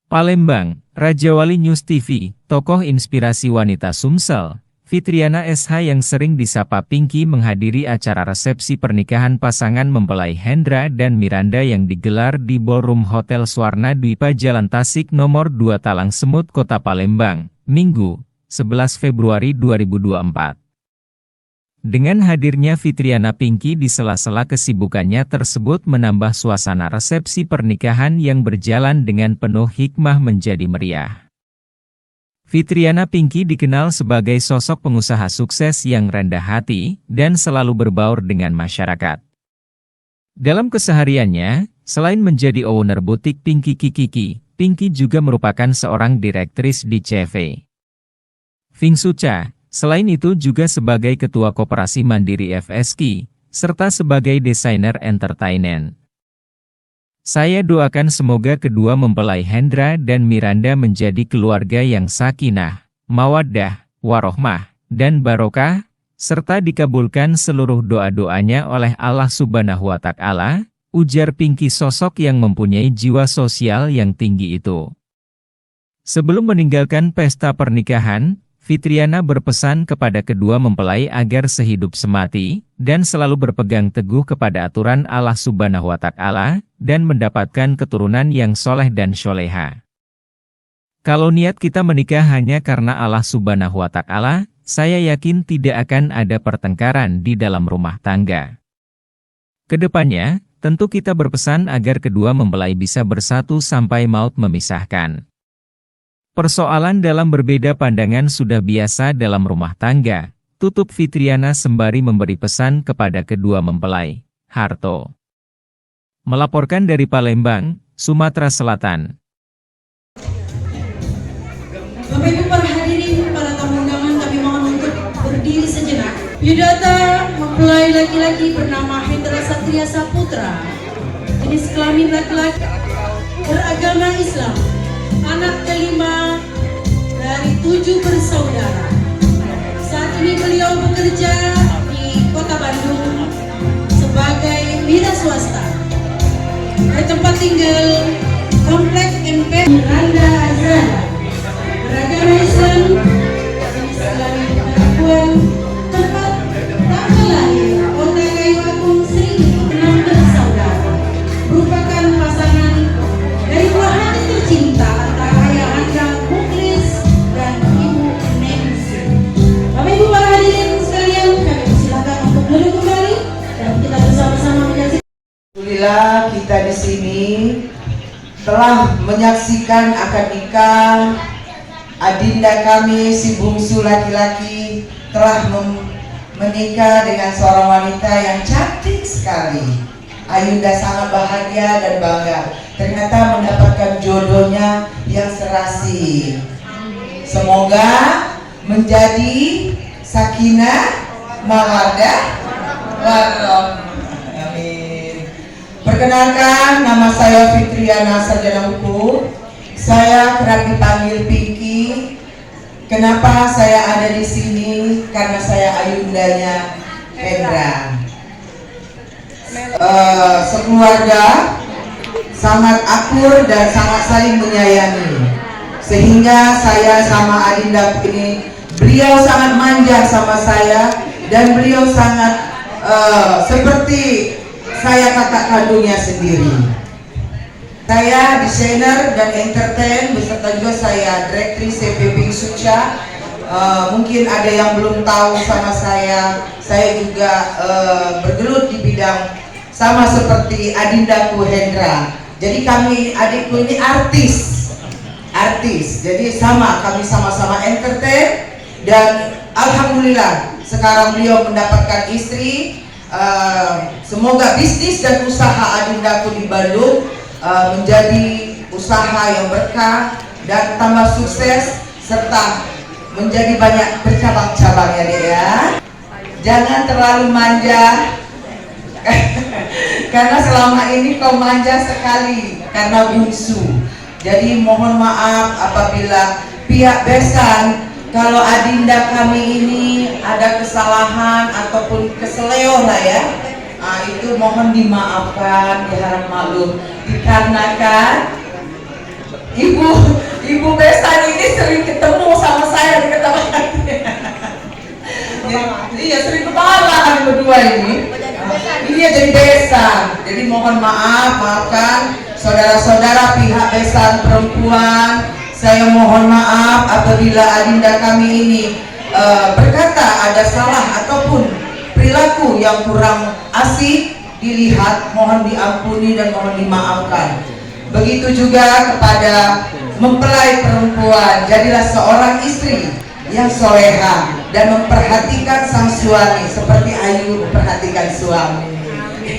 Palembang, Raja Wali News TV, tokoh inspirasi wanita Sumsel, Fitriana SH yang sering disapa Pinky menghadiri acara resepsi pernikahan pasangan mempelai Hendra dan Miranda yang digelar di Ballroom Hotel Swarna Dwipa Jalan Tasik Nomor 2 Talang Semut Kota Palembang, Minggu, 11 Februari 2024. Dengan hadirnya Fitriana Pinky di sela-sela kesibukannya tersebut menambah suasana resepsi pernikahan yang berjalan dengan penuh hikmah menjadi meriah. Fitriana Pinky dikenal sebagai sosok pengusaha sukses yang rendah hati dan selalu berbaur dengan masyarakat. Dalam kesehariannya, selain menjadi owner butik Pinky Kikiki, Pinky juga merupakan seorang direktris di CV Vingsuca. Selain itu juga sebagai Ketua Koperasi Mandiri FSK, serta sebagai desainer entertainment. Saya doakan semoga kedua mempelai Hendra dan Miranda menjadi keluarga yang sakinah, mawaddah, warohmah, dan barokah, serta dikabulkan seluruh doa-doanya oleh Allah Subhanahu wa Ta'ala, ujar Pinky sosok yang mempunyai jiwa sosial yang tinggi itu. Sebelum meninggalkan pesta pernikahan, Fitriana berpesan kepada kedua mempelai agar sehidup semati, dan selalu berpegang teguh kepada aturan Allah Subhanahu wa Ta'ala, dan mendapatkan keturunan yang soleh dan syoleha. Kalau niat kita menikah hanya karena Allah Subhanahu wa Ta'ala, saya yakin tidak akan ada pertengkaran di dalam rumah tangga. Kedepannya, tentu kita berpesan agar kedua mempelai bisa bersatu sampai maut memisahkan. Persoalan dalam berbeda pandangan sudah biasa dalam rumah tangga, tutup Fitriana sembari memberi pesan kepada kedua mempelai. Harto melaporkan dari Palembang, Sumatera Selatan. Bapak Ibu para hadirin, para tamu undangan, kami mohon untuk berdiri sejenak. Biodata mempelai laki-laki bernama Hendra Satria Saputra, jenis kelamin laki-laki, beragama Islam, anak kelima dari 7 bersaudara. Saat ini beliau bekerja di Kota Bandung sebagai wira swasta. Dari tempat tinggal Komplek MP Miranda Azhara, beragama Islam, jenis kelamin perempuan, tempat tanggal lahir Kota Kayu Agung Seribu, 6 bersaudara, merupakan pasangan dari buah hati tercinta antara ayah anda Muklis dan ibu Nancy. Bapak Ibu para hadirin sekalian, kami persilakan untuk duduk kembali dan kita bersama-sama menyaksikan. Alhamdulillah kita di sini telah menyaksikan akad nikah adinda kami si bungsu laki-laki telah menikah dengan seorang wanita yang cantik sekali. Ayunda sangat bahagia dan bangga ternyata mendapatkan jodohnya yang serasi. Semoga menjadi sakinah mawaddah warahmah. Amin. Perkenalkan, nama saya Fitriana Sarjana Hukum. Saya kerap dipanggil Pinky. Kenapa saya ada di sini? Karena saya ayundanya Hendra. Sekeluarga sangat akur dan sangat saling menyayangi, sehingga saya sama adinda ini, beliau sangat manja sama saya dan beliau sangat seperti saya kakak kandungnya sendiri. Saya desainer dan entertain beserta juga saya direktris CV Vingsuca. Mungkin ada yang belum tahu sama saya juga bergelut di bidang sama seperti adindaku Hendra. Jadi kami adikku ini artis. Jadi kami sama-sama entertain dan alhamdulillah sekarang beliau mendapatkan istri. Semoga bisnis dan usaha adindaku di Bandung menjadi usaha yang berkah dan tambah sukses serta menjadi banyak bercabang-cabang ya dek ya. Jangan terlalu manja karena selama ini kau manja sekali karena bungsu. Jadi mohon maaf apabila pihak besan kalau adinda kami ini ada kesalahan ataupun keseleo lah ya. Itu mohon dimaafkan, diharap maklum dikarenakan Ibu Besan ini sering ketemu sama saya di ketemuan. Iya, sering kebalan berdua ini. Iya, jadi besan. Jadi mohon maafkan saudara-saudara pihak besan perempuan. Saya mohon maaf apabila adinda kami ini berkata ada salah ataupun perilaku yang kurang asik dilihat, mohon diampuni dan mohon dimaafkan. Begitu juga kepada mempelai perempuan, jadilah seorang istri yang soleha dan memperhatikan sang suami seperti Ayu memperhatikan suami.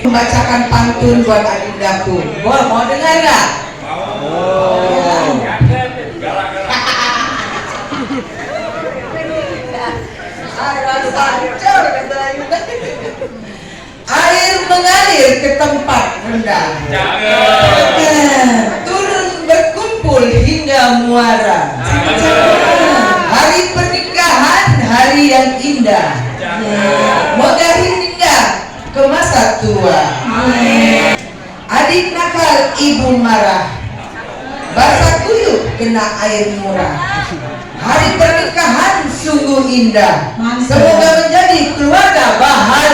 Membacakan pantun buat adindaku. Boleh, mau dengar nggak? Air mengalir ke tempat rendah, turun berkumpul hingga muara. Hari pernikahan hari yang indah, moga hingga ke masa tua. Adik nakal ibu marah, basah kuyup kena air murah. Hari pernikahan sungguh indah, semoga menjadi keluarga bahagia.